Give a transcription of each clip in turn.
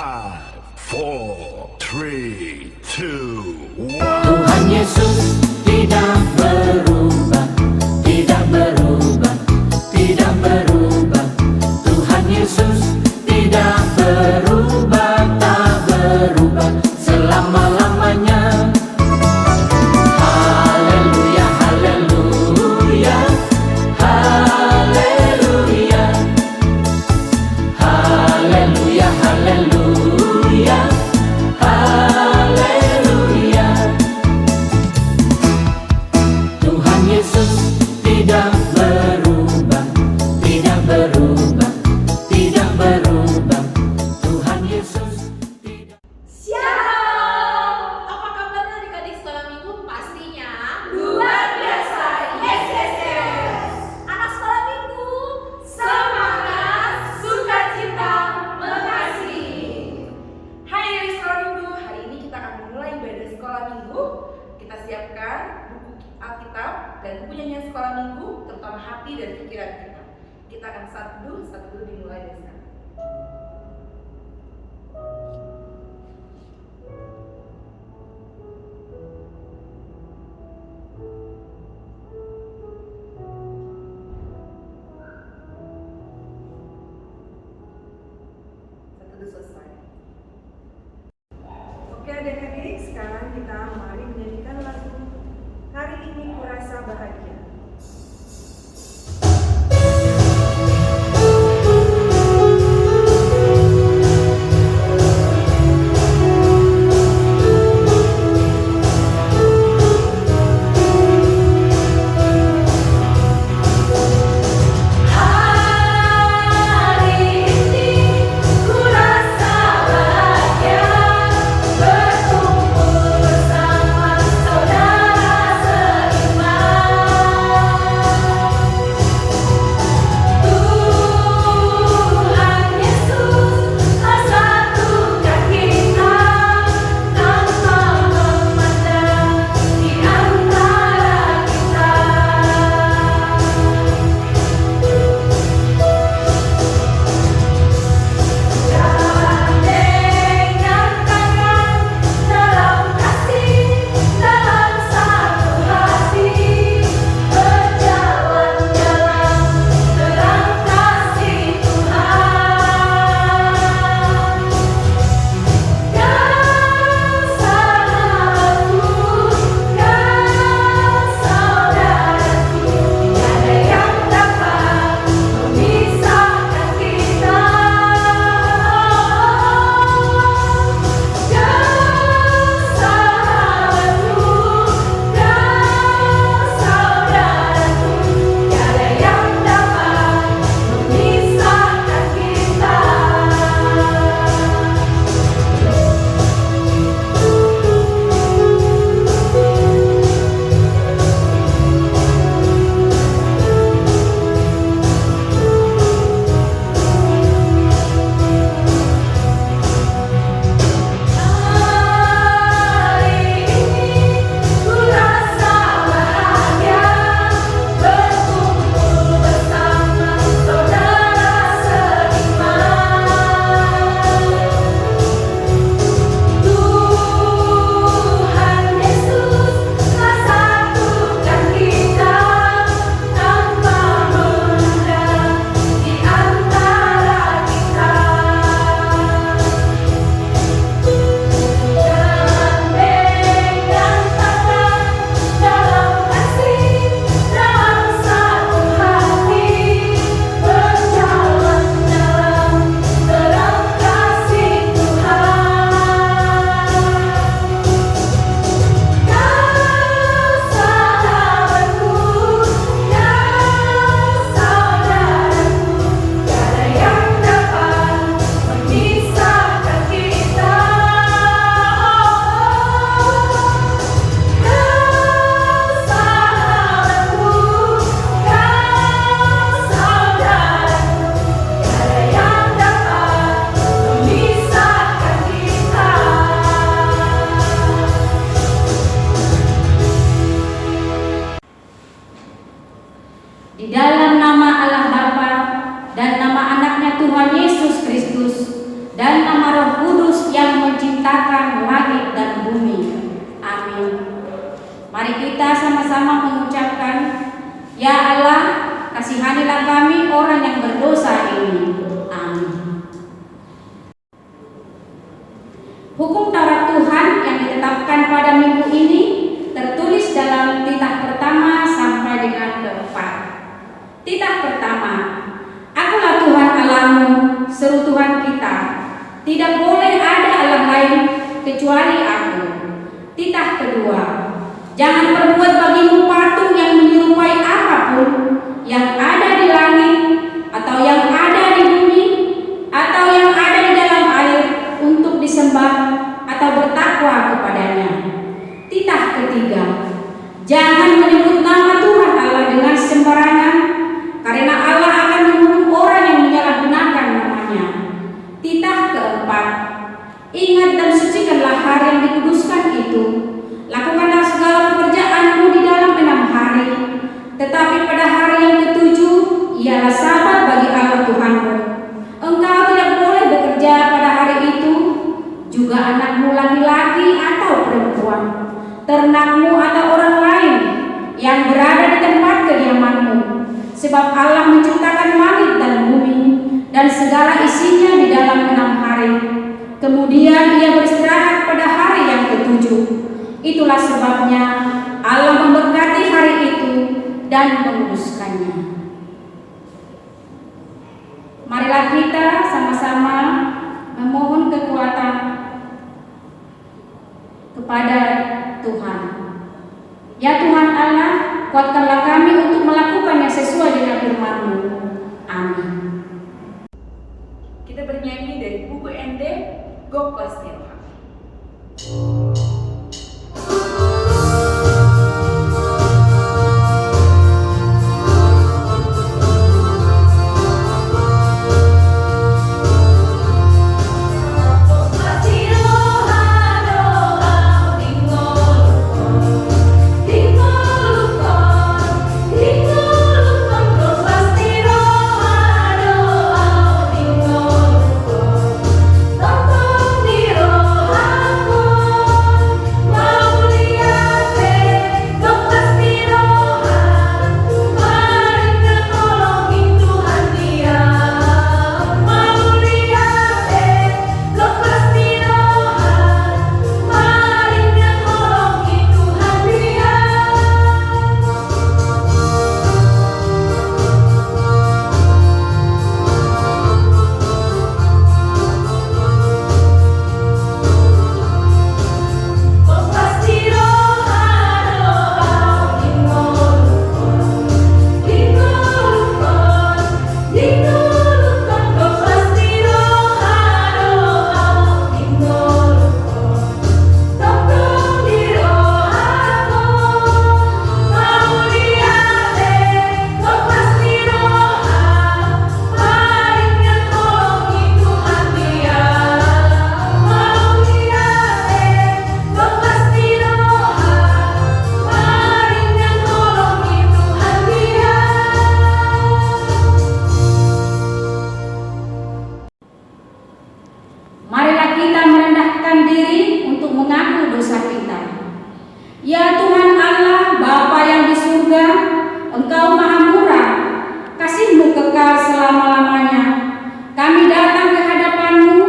5, 4, 3, 2, 1. Tuhan Yesus tidak berubah, tidak berubah, tidak berubah. Tuhan Yesus tidak berubah, tak berubah selama-lamanya. Haleluya, haleluya, haleluya, haleluya, haleluya, haleluya. Tuhan Yesus tidak berubah, tidak berubah, tidak berubah. Tuhan Yesus tidak. Shalom! Apa kabarnya adik-adik sekolah minggu? Pastinya luar biasa. Yes, yes, yes. Anak sekolah minggu, semangat, sukacita, mengasihi. Hai adik sekolah minggu, hari ini kita akan memulai ibadah sekolah minggu. Kita siapkan buku Alkitab dan buku nyanyian sekolah minggu, terutama hati dan pikiran kita. Kita akan satu dulu dimulai dari sekarang. Selesai. Oke adik-adik, sekarang kita mari menyanyikan lagu Hari Ini Kurasa Bahagia. Hari ini kurasa bahagia, berkumpul bersama saudara seiman. kita sama-sama mengucapkan, Ya Allah, kasihanilah kami orang yang berdosa ini. Amin. Hukum Taurat Tuhan yang ditetapkan pada minggu ini tertulis dalam titah pertama sampai dengan keempat. Titah pertama, Akulah Tuhan Allahmu, seru Tuhan kita. Tidak boleh ada Allah lain kecuali Aku. Titah kedua, jangan perbuat bagimu patung yang menyerupai apapun yang ada di langit, atau yang ada di bumi, atau yang ada di dalam air untuk disembah atau bertakwa kepadanya. Titah ketiga, jangan menyebut nama Tuhan Allah dengan sembarangan, karena Allah akan menghukum orang yang menyalahgunakan namanya. Titah keempat, ingat dan sucikanlah hari yang dikuduskan itu. Lakukanlah segala pekerjaanmu di dalam 6 hari, tetapi pada hari yang ketujuh ialah Sabat bagi Allah Tuhanmu. Engkau tidak boleh bekerja pada hari itu, juga anakmu laki-laki atau perempuan, ternakmu atau orang lain yang berada di tempat kediamanmu, sebab Allah menciptakan langit dan bumi dan segala isinya di dalam 6 hari. Kemudian Ia beristirahat pada hari yang ketujuh. Itulah sebabnya Allah memberkati hari itu dan menguduskannya. Marilah kita sama-sama memohon kekuatan kepada Tuhan. Ya Tuhan Allah, kuatkanlah kami untuk melakukan yang sesuai dengan firman-Mu. Amin. Kita bernyanyi dari buku ND Go Pastiro. Ya Tuhan Allah, Bapa yang di surga, Engkau maha murah, kasih-Mu kekal selama-lamanya. Kami datang ke hadapan-Mu,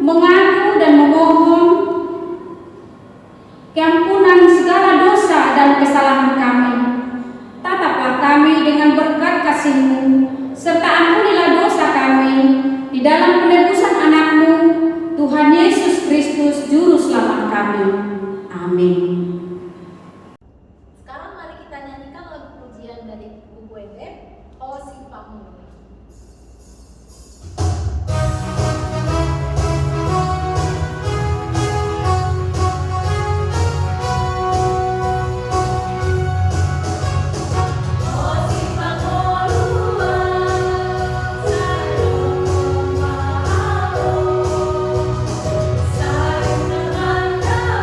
mengaku dan memohon keampunan segala dosa dan kesalahan kami. Tataplah kami dengan berkat kasih-Mu, serta ampunilah dosa kami di dalam penebusan anak-Mu, Tuhan Yesus Kristus, Juru Selamat kami. Amin. Sekarang mari kita nyanyikan lagu pujian dari buku ND, O Si Pamuli. Sayang dengan Kau.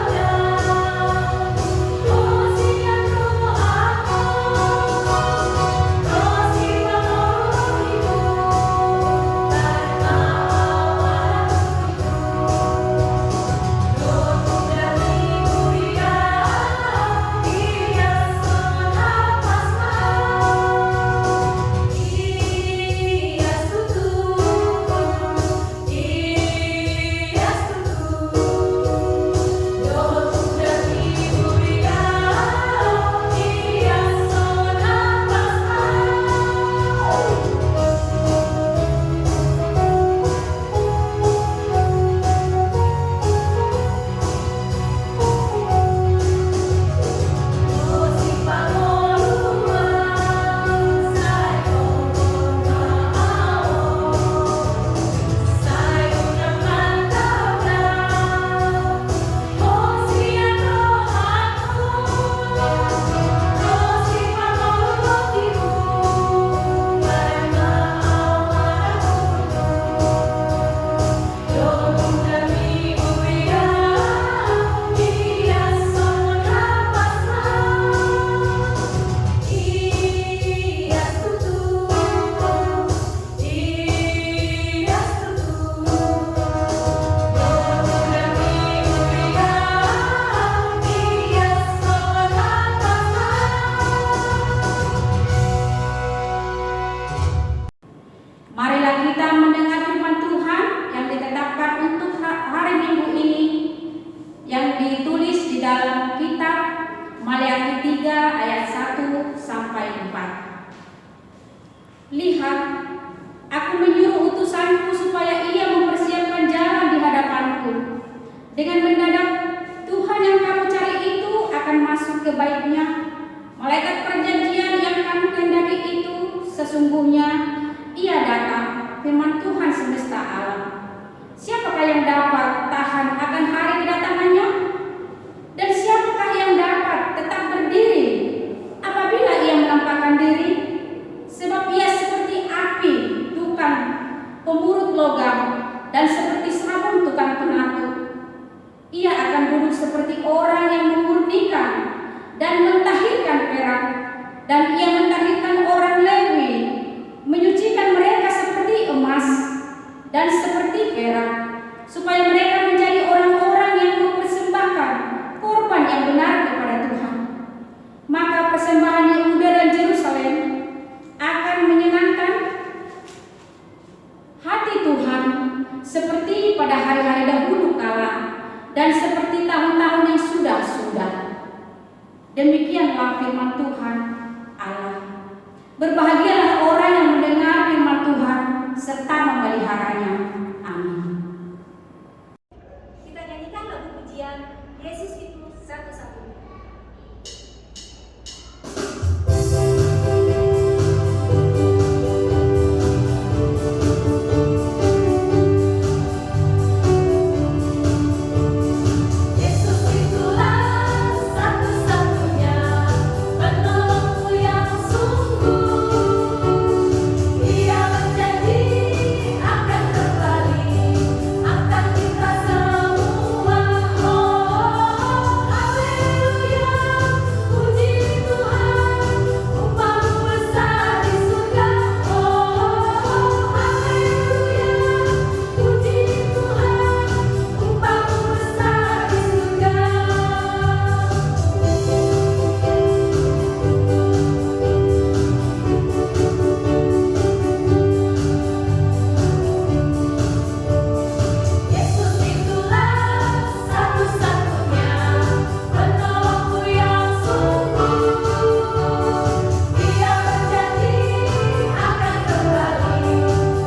Dengan mendadak Tuhan yang kamu cari itu akan masuk ke baitnya. Malaikat perjanjian yang kamu kehendaki itu sesungguhnya ia datang, firman Tuhan semesta alam. Siapakah yang dapat tahan akan hari kedatangannya? Dan siapakah yang dapat tetap berdiri apabila ia menampakkan diri? Sebab ia seperti api tukang pemurut logam dan seperti sabun tukang penatu. Ia akan duduk seperti orang yang memurnikan dan mentahirkan perak, dan ia mentahirkan orang Lewi, menyucikan mereka seperti emas dan seperti perak, supaya mereka menjadi orang-orang yang mempersembahkan korban yang benar kepada Tuhan. Maka persembahan Yehuda dan Yerusalem akan menyenangkan hati Tuhan seperti pada hari-hari dahulu kala dan seperti tahun-tahun yang sudah-sudah. Demikianlah firman Tuhan Allah. Berbahagialah orang yang mendengar firman Tuhan serta memeliharanya. Amin. Kita nyanyikan lagu pujian Yesus itu satu-satunya. Yesus itulah satu-satunya penolongku yang sungguh. Dia berjanji akan kembali, akan kita semua. Oh, haleluya, puji Tuhan, upamu besar di surga. Oh, haleluya, puji Tuhan, upamu besar di surga. Yesus itulah satu-satunya penolongku yang sungguh. Dia berjanji akan kembali,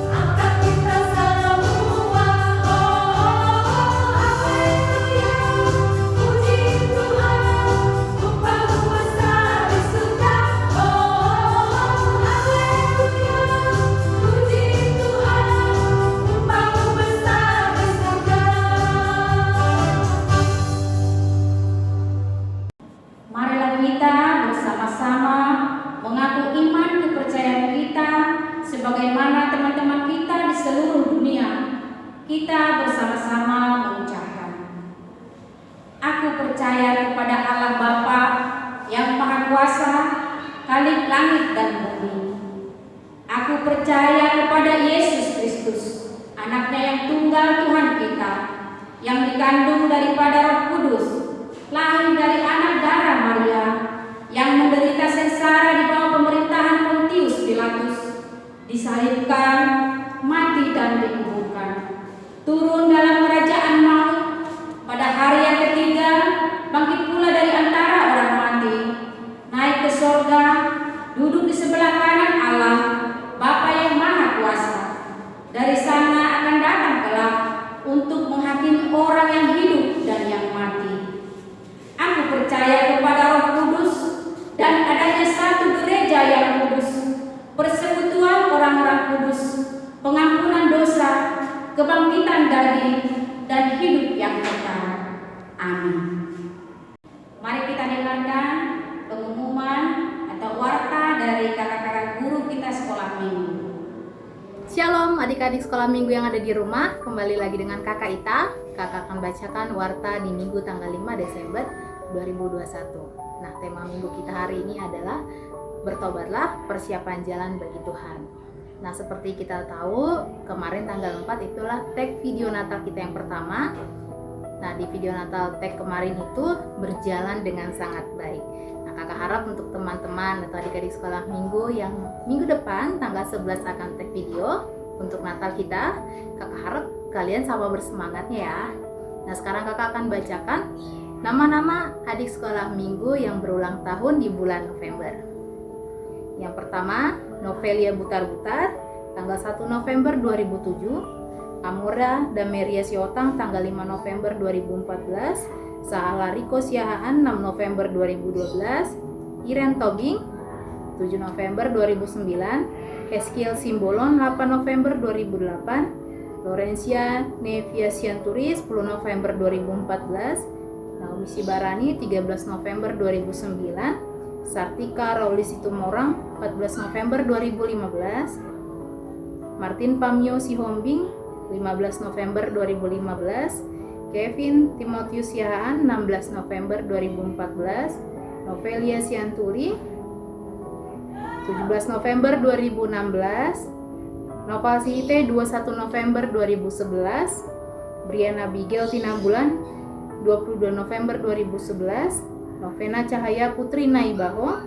akan kita semua. Oh, haleluya, puji Tuhan, upamu besar di surga. Oh, haleluya, puji Tuhan, upamu besar di surga. Marilah kita bersama-sama mengaku iman kepercayaan kita sebagaimana teman-teman kita di seluruh dunia. Kita bersama-sama mengucapkan, aku percaya kepada Allah Bapa yang Maha Kuasa, Khalik langit dan bumi. Aku percaya kepada Yesus Kristus, anaknya yang tunggal Tuhan kita, yang dikandung daripada Roh Kudus, lahir dari anak darah Maria, yang menderita sengsara di bawah pemerintahan Pontius Pilatus, disalibkan, mati dan dikuburkan, turun dalam kerajaan maut, pada hari yang ketiga bangkit pula dari antara orang mati, naik ke sorga, duduk di sebelah kanan Allah, Bapa yang Maha Kuasa. Dari sana akan datang kelak untuk menghakimi orang yang hidup dan yang mati. Aku percaya kepada Roh Kudus dan adanya satu gereja yang kudus, persekutuan orang-orang kudus, pengampunan dosa, kebangkitan daging, dan hidup yang kekal. Amin. Mari kita dengarkan pengumuman atau warta dari kakak-kakak guru kita sekolah minggu. Shalom adik-adik sekolah minggu yang ada di rumah, kembali lagi dengan kakak Ita. Kakak akan bacakan warta di minggu tanggal 5 Desember 2021. Nah, tema minggu kita hari ini adalah bertobatlah, persiapan jalan bagi Tuhan. Nah, seperti kita tahu, kemarin tanggal 4 itulah tag video Natal kita yang pertama. Nah, di video Natal tag kemarin itu berjalan dengan sangat baik. Nah, kakak harap untuk teman-teman atau adik-adik sekolah minggu yang minggu depan tanggal 11 akan tag video untuk Natal kita, kakak harap kalian sama bersemangatnya ya. Nah, sekarang kakak akan bacakan nama-nama adik sekolah minggu yang berulang tahun di bulan November. Yang pertama, Novelia Butar-Butar, tanggal 1 November 2007. Amora Dameria Siotang tanggal 5 November 2014, Saala Riko Siahaan 6 November 2012, Iren Toging 7 November 2009, Eskiel Simbolon 8 November 2008, Lorencia Nevia Sianturi 10 November 2014, Naomi Sibarani 13 November 2009, Sartika Rauli Situmorang 14 November 2015, Martin Pamyo Sihombing 15 November 2015, Kevin Timotius Siahaan 16 November 2014, Novelia Sianturi 17 November 2016, Noval Sihite 21 November 2011, Briana Bigel Tinambulan 22 November 2011, Novena Cahaya Putri Naibaho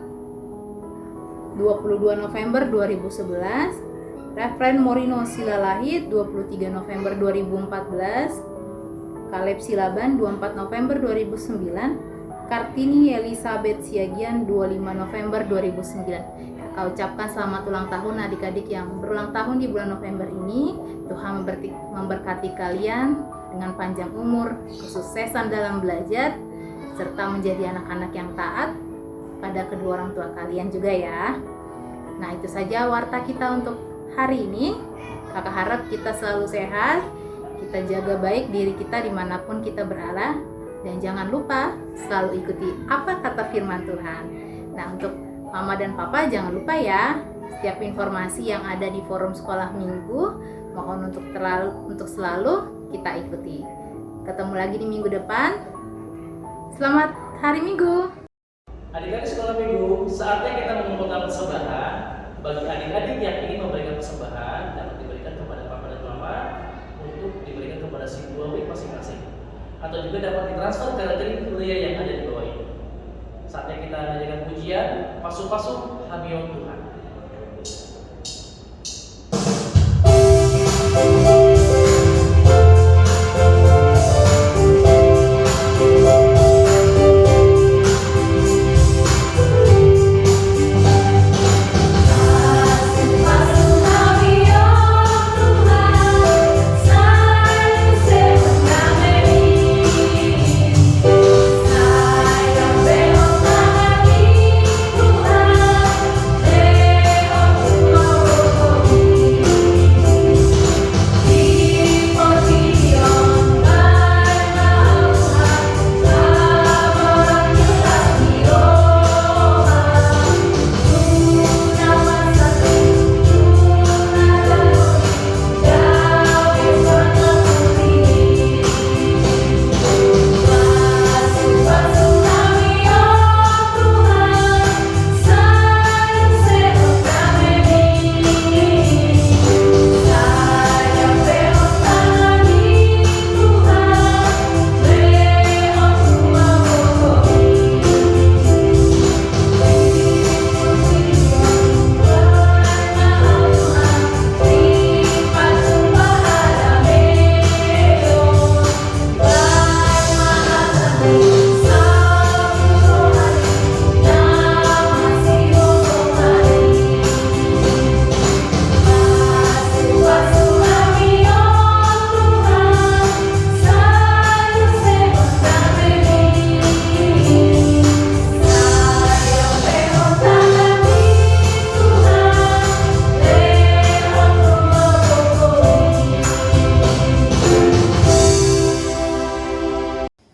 22 November 2011, Refren Morino Silalahit 23 November 2014, Kaleb Silaban 24 November 2009, Kartini Elizabeth Siagian 25 November 2009. Kakak ucapkan selamat ulang tahun adik-adik yang berulang tahun di bulan November ini. Tuhan memberkati kalian dengan panjang umur, kesuksesan dalam belajar, serta menjadi anak-anak yang taat pada kedua orang tua kalian juga ya. Nah, itu saja warta kita untuk hari ini. Kakak harap kita selalu sehat, kita jaga baik diri kita dimanapun kita berada, dan jangan lupa selalu ikuti apa kata firman Tuhan. Nah, untuk Mama dan Papa jangan lupa ya, setiap informasi yang ada di forum sekolah minggu mohon untuk selalu kita ikuti. Ketemu lagi di minggu depan. Selamat hari Minggu. Adik-adik sekolah minggu, saatnya kita mengumpulkan persembahan. Bagi adik-adik yang ingin memberikan persembahan dapat diberikan kepada Papa dan Mama untuk diberikan kepada si dua week masing-masing, atau juga dapat ditransfer ke rekening kuliah yang ada di bawah ini. Saatnya kita menyanyikan pujian Pasu-Pasu Hamion Tuhan.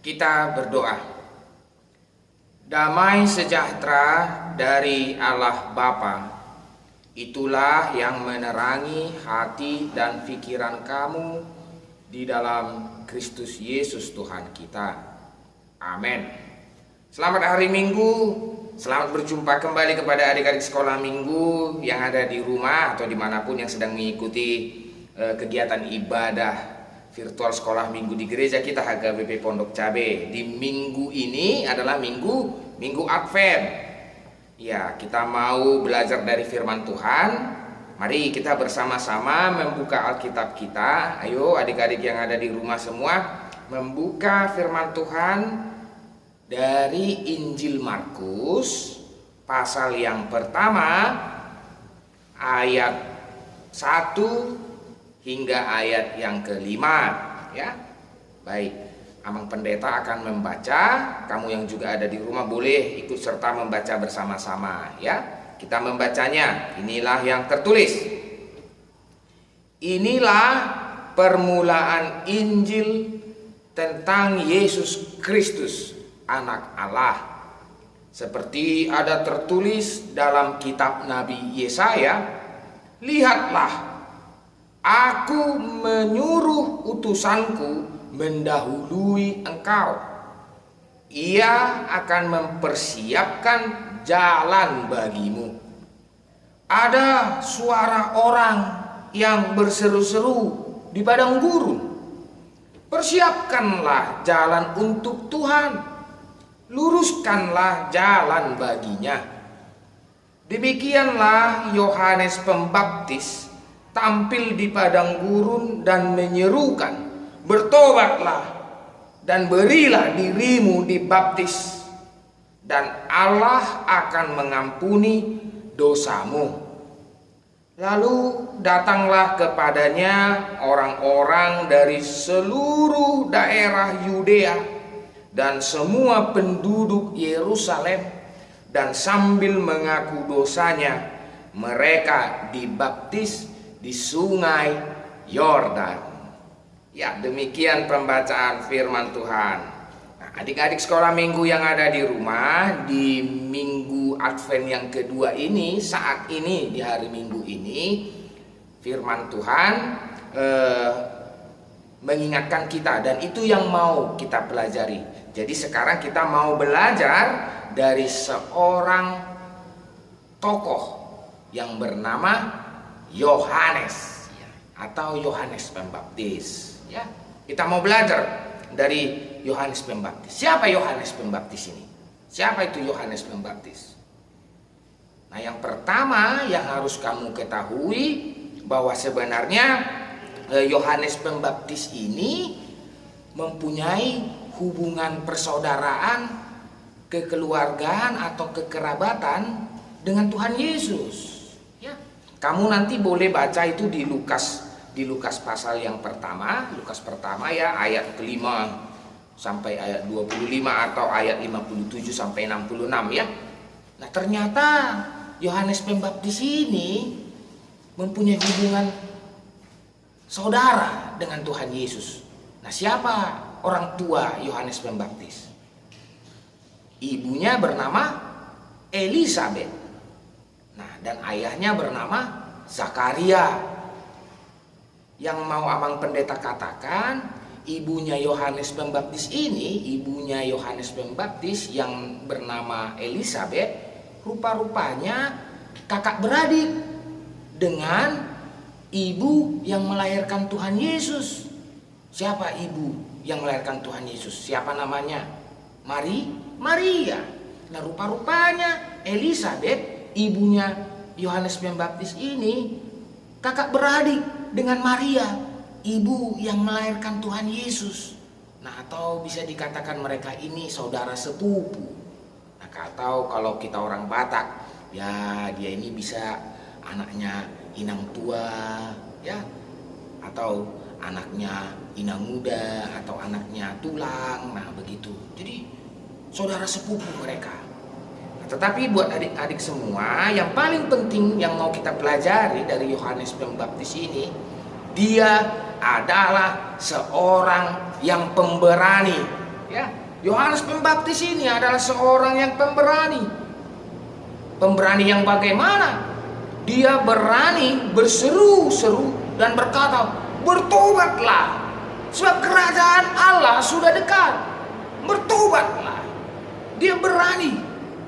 Kita berdoa. Damai sejahtera dari Allah Bapa, itulah yang menerangi hati dan pikiran kamu di dalam Kristus Yesus Tuhan kita. Amin. Selamat hari Minggu, selamat berjumpa kembali kepada adik-adik sekolah minggu yang ada di rumah atau dimanapun yang sedang mengikuti kegiatan ibadah virtual sekolah minggu di gereja kita HKBP Pondok Cabe. Di minggu ini adalah minggu Advent. Ya, kita mau belajar dari firman Tuhan. Mari kita bersama-sama membuka Alkitab kita. Ayo adik-adik yang ada di rumah semua, membuka firman Tuhan dari Injil Markus pasal yang pertama ayat 1 hingga ayat yang ke-5 ya. Baik, Amang Pendeta akan membaca, kamu yang juga ada di rumah boleh ikut serta membaca bersama-sama ya. Kita membacanya. Inilah yang tertulis. Inilah permulaan Injil tentang Yesus Kristus, Anak Allah. Seperti ada tertulis dalam kitab Nabi Yesaya, lihatlah, aku menyuruh utusanku mendahului engkau. Ia akan mempersiapkan jalan bagimu. Ada suara orang yang berseru-seru di padang gurun. Persiapkanlah jalan untuk Tuhan. Luruskanlah jalan baginya. Demikianlah Yohanes Pembaptis tampil di padang gurun dan menyerukan, bertobatlah dan berilah dirimu dibaptis, dan Allah akan mengampuni dosamu. Lalu datanglah kepadanya orang-orang dari seluruh daerah Yudea dan semua penduduk Yerusalem, dan sambil mengaku dosanya mereka dibaptis di sungai Yordan. Ya, demikian pembacaan firman Tuhan. Nah, adik-adik sekolah minggu yang ada di rumah, di minggu Advent yang kedua ini, saat ini di hari Minggu ini, firman Tuhan mengingatkan kita, dan itu yang mau kita pelajari. Jadi sekarang kita mau belajar dari seorang tokoh yang bernama Yohanes atau Yohanes Pembaptis. Ya, kita mau belajar dari Yohanes Pembaptis. Siapa Yohanes Pembaptis ini? Siapa itu Yohanes Pembaptis? Nah, yang pertama yang harus kamu ketahui bahwa sebenarnya Yohanes Pembaptis ini mempunyai hubungan persaudaraan, kekeluargaan atau kekerabatan dengan Tuhan Yesus. Ya, kamu nanti boleh baca itu di Lukas pasal yang pertama, Lukas pertama ya, ayat ke-5 sampai ayat 25 atau ayat 57 sampai 66 ya. Nah, ternyata Yohanes Pembaptis ini mempunyai hubungan saudara dengan Tuhan Yesus. Nah, siapa orang tua Yohanes Pembaptis? Ibunya bernama Elisabet. Nah, dan ayahnya bernama Zakaria. Yang mau Amang Pendeta katakan, ibunya Yohanes Pembaptis ini, ibunya Yohanes Pembaptis yang bernama Elisabet, rupa-rupanya kakak beradik dengan ibu yang melahirkan Tuhan Yesus. Siapa ibu yang melahirkan Tuhan Yesus? Siapa namanya? Maria. Nah, rupa-rupanya Elisabet, ibunya Yohanes Pembaptis ini kakak beradik dengan Maria, ibu yang melahirkan Tuhan Yesus. Nah, atau bisa dikatakan mereka ini saudara sepupu. Nah, atau kalau kita orang Batak, ya dia ini bisa anaknya inang tua, ya, atau anaknya inang muda, atau anaknya tulang. Nah, begitu. Jadi saudara sepupu mereka. Nah, tetapi buat adik-adik semua, yang paling penting yang mau kita pelajari dari Yohanes Pembaptis ini, dia adalah seorang yang pemberani. Ya, Yohanes Pembaptis ini adalah seorang yang pemberani. Pemberani yang bagaimana? Dia berani berseru-seru dan berkata, bertobatlah, sebab kerajaan Allah sudah dekat. Bertobatlah. Dia berani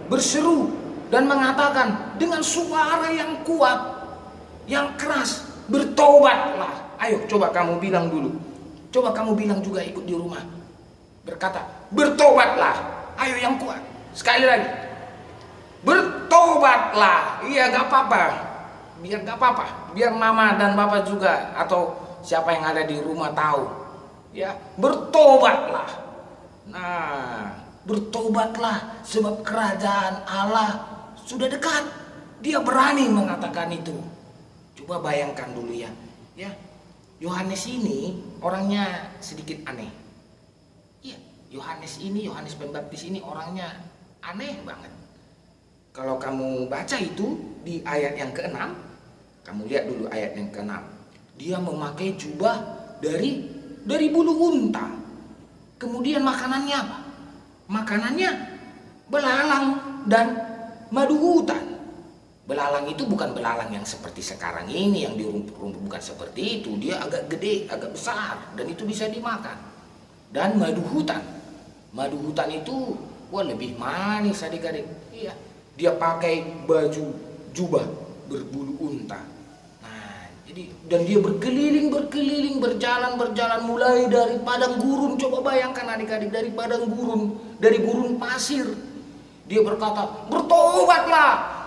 berseru dan mengatakan dengan suara yang kuat, yang keras, bertobatlah. Ayo coba kamu bilang dulu. Coba kamu bilang juga ikut di rumah. Berkata, bertobatlah. Ayo yang kuat. Sekali lagi. Bertobatlah. Iya, gak apa-apa. Biar gak apa-apa. Biar mama dan bapak juga atau siapa yang ada di rumah tahu. Ya, bertobatlah. Nah, bertobatlah sebab kerajaan Allah sudah dekat. Dia berani mengatakan itu. Coba bayangkan dulu ya. Ya. Yohanes ini orangnya sedikit aneh. Iya, Yohanes Pembaptis ini orangnya aneh banget. Kalau kamu baca itu di ayat yang ke-6, kamu lihat dulu ayat yang ke-6. Dia memakai jubah dari bulu unta. Kemudian makanannya apa? Makanannya belalang dan madu hutan. Belalang itu bukan belalang yang seperti sekarang ini yang di rumput-rumput, bukan seperti itu. Dia agak gede, agak besar, dan itu bisa dimakan. Dan madu hutan. Madu hutan itu lebih manis adik-adik. Iya. Dia pakai baju jubah berbulu unta. Nah, jadi dan dia berkeliling berjalan mulai dari padang gurun. Coba bayangkan adik-adik, dari padang gurun, dari gurun pasir. Dia berkata, bertobatlah,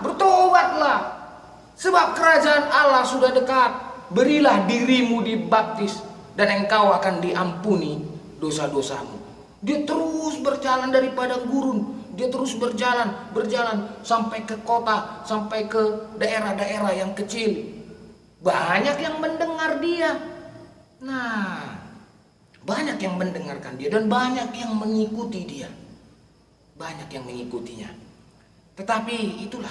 sebab kerajaan Allah sudah dekat. Berilah dirimu dibaptis, dan engkau akan diampuni dosa-dosamu. Dia terus berjalan dari padang gurun. Dia terus berjalan sampai ke kota, sampai ke daerah-daerah yang kecil. Banyak yang mendengar dia. Nah, banyak yang mendengarkan dia dan banyak yang mengikuti dia. Banyak yang mengikutinya. Tetapi itulah,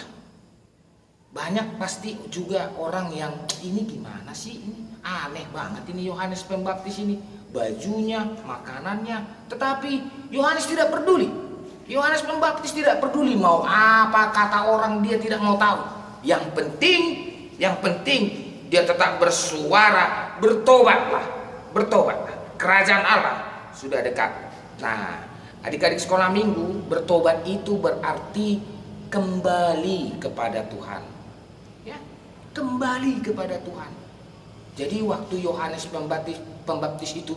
banyak pasti juga orang yang ini gimana sih, ini aneh banget ini Yohanes Pembaptis ini, bajunya, makanannya. Tetapi Yohanes tidak peduli. Yohanes Pembaptis tidak peduli mau apa kata orang, dia tidak mau tahu. Yang penting dia tetap bersuara, bertobatlah. Kerajaan Allah sudah dekat. Nah, adik-adik sekolah minggu, bertobat itu berarti kembali kepada Tuhan. Ya, kembali kepada Tuhan. Jadi waktu Yohanes Pembaptis itu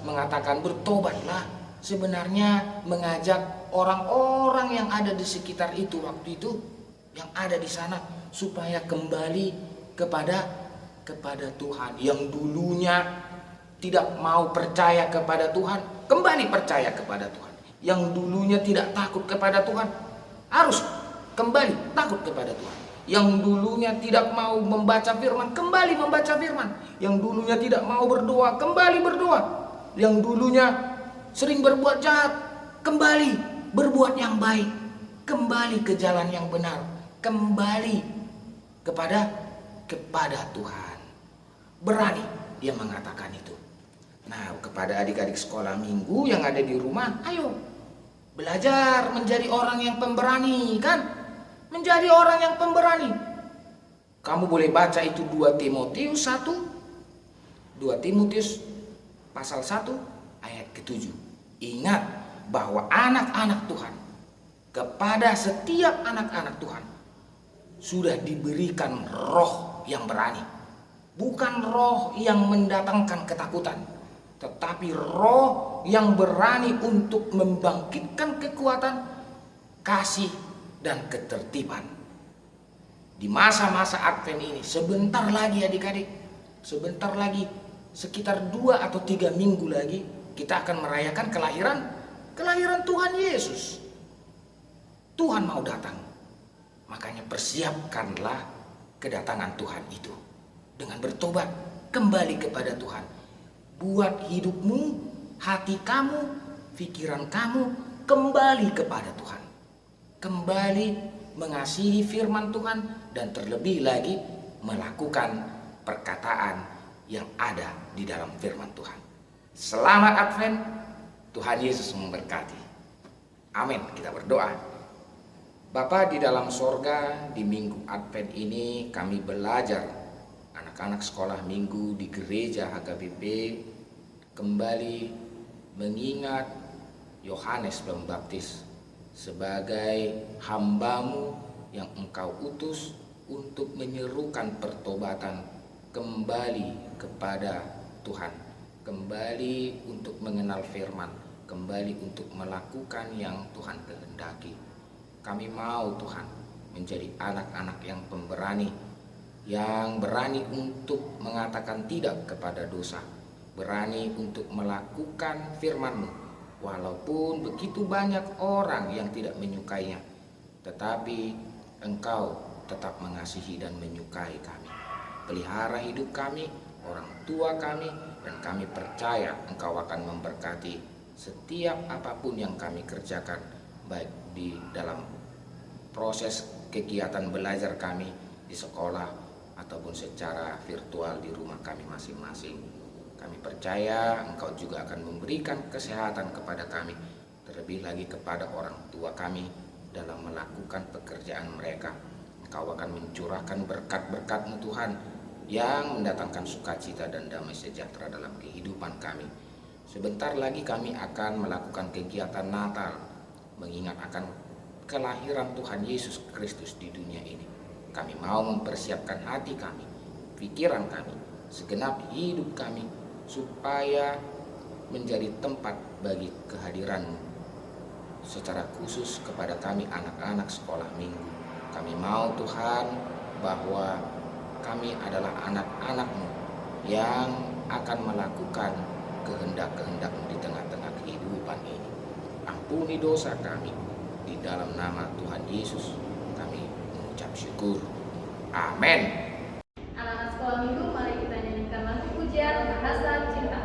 mengatakan bertobatlah, sebenarnya mengajak orang-orang yang ada di sekitar itu waktu itu, yang ada di sana, supaya kembali kepada Tuhan. Yang dulunya tidak mau percaya kepada Tuhan, kembali percaya kepada Tuhan. Yang dulunya tidak takut kepada Tuhan, harus kembali takut kepada Tuhan. Yang dulunya tidak mau membaca firman, kembali membaca firman. Yang dulunya tidak mau berdoa, kembali berdoa. Yang dulunya sering berbuat jahat, kembali berbuat yang baik. Kembali ke jalan yang benar, kembali kepada Tuhan. Berani dia mengatakan itu. Nah, kepada adik-adik sekolah minggu yang ada di rumah, ayo belajar menjadi orang yang pemberani, kan? Menjadi orang yang pemberani. Kamu boleh baca itu 2 Timotius pasal 1 ayat ke-7. Ingat bahwa anak-anak Tuhan, kepada setiap anak-anak Tuhan sudah diberikan roh yang berani. Bukan roh yang mendatangkan ketakutan, tetapi roh yang berani untuk membangkitkan kekuatan, kasih, dan ketertiban. Di masa-masa Advent ini, sebentar lagi adik-adik, sebentar lagi, sekitar 2 atau 3 minggu lagi, kita akan merayakan kelahiran Tuhan Yesus. Tuhan mau datang. Makanya persiapkanlah kedatangan Tuhan itu dengan bertobat, kembali kepada Tuhan. Buat hidupmu, hati kamu, pikiran kamu kembali kepada Tuhan. Kembali mengasihi firman Tuhan, dan terlebih lagi melakukan perkataan yang ada di dalam firman Tuhan. Selamat Advent, Tuhan Yesus memberkati. Amin. Kita berdoa. Bapa di dalam sorga, di minggu Advent ini kami belajar, anak-anak sekolah minggu di gereja HKBP kembali mengingat Yohanes Pembaptis sebagai hamba-Mu yang Engkau utus untuk menyerukan pertobatan kembali kepada Tuhan, kembali untuk mengenal firman, kembali untuk melakukan yang Tuhan kehendaki. Kami mau Tuhan menjadi anak-anak yang pemberani, yang berani untuk mengatakan tidak kepada dosa, berani untuk melakukan firman-Mu, walaupun begitu banyak orang yang tidak menyukainya, tetapi Engkau tetap mengasihi dan menyukai kami. Pelihara hidup kami, orang tua kami, dan kami percaya Engkau akan memberkati setiap apapun yang kami kerjakan, baik di dalam proses kegiatan belajar kami di sekolah ataupun secara virtual di rumah kami masing-masing. Kami percaya Engkau juga akan memberikan kesehatan kepada kami, terlebih lagi kepada orang tua kami dalam melakukan pekerjaan mereka. Engkau akan mencurahkan berkat-berkat-Mu Tuhan yang mendatangkan sukacita dan damai sejahtera dalam kehidupan kami. Sebentar lagi kami akan melakukan kegiatan Natal, mengingat akan kelahiran Tuhan Yesus Kristus di dunia ini. Kami mau mempersiapkan hati kami, pikiran kami, segenap hidup kami, supaya menjadi tempat bagi kehadiran-Mu. Secara khusus kepada kami anak-anak sekolah minggu, kami mau Tuhan bahwa kami adalah anak-anak-Mu yang akan melakukan kehendak-kehendak-Mu di tengah-tengah kehidupan ini. Ampuni dosa kami, di dalam nama Tuhan Yesus kami mengucap syukur. Amin. Anak-anak sekolah minggu, mari kita nyanyikan lagu pujian Bahasa Cinta.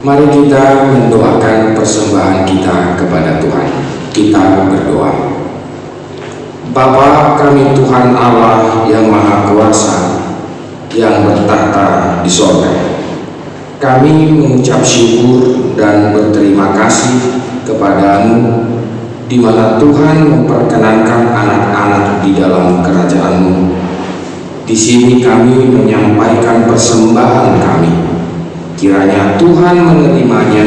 Mari kita mendoakan persembahan kita kepada Tuhan. Kita berdoa. Bapa kami Tuhan Allah yang Maha Kuasa, yang bertahta di sorga, kami mengucap syukur dan berterima kasih kepadamu, di mana Tuhan memperkenankan anak-anak di dalam kerajaan-Mu. Di sini kami menyampaikan persembahan kami. Kiranya Tuhan menerimanya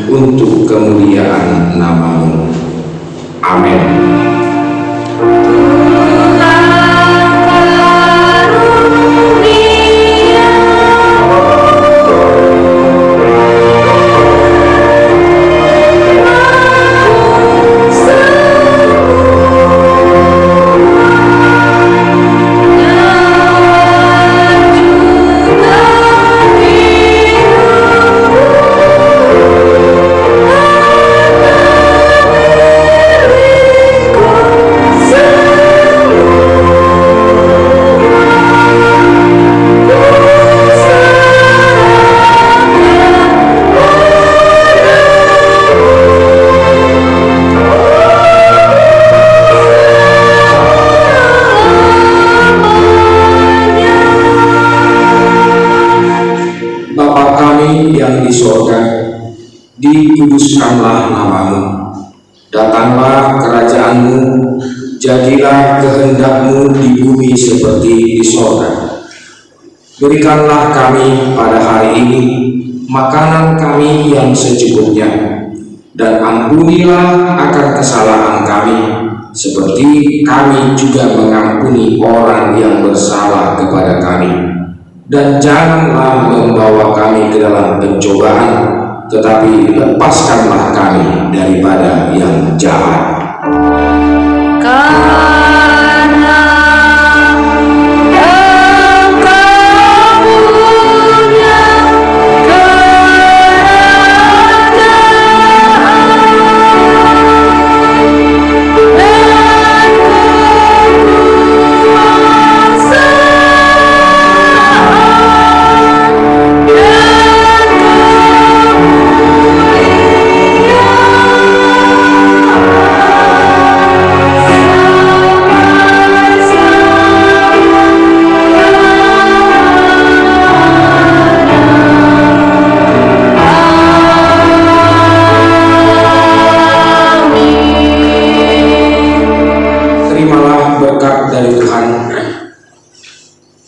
untuk kemuliaan nama-Mu. Amin. dikuduskanlah namamu. Datanglah kerajaanmu, jadilah kehendakmu di bumi seperti di sorga. Berikanlah kami pada hari ini makanan kami yang secukupnya, dan ampunilah akan kesalahan kami, seperti kami juga mengampuni orang yang bersalah kepada kami. Dan janganlah membawa kami ke dalam pencobaan, tetapi lepaskanlah kami daripada yang jahat.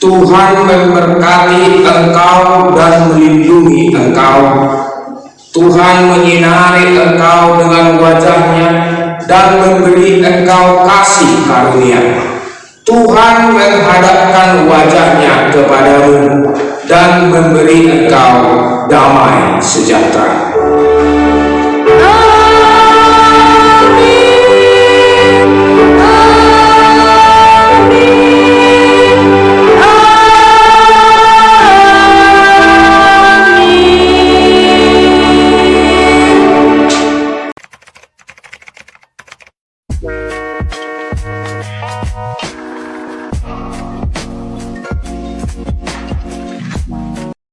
Tuhan memberkati engkau dan melindungi engkau. Tuhan menyinari engkau dengan wajah-Nya dan memberi engkau kasih karunia. Tuhan menghadapkan wajah-Nya kepadamu dan memberi engkau damai sejahtera.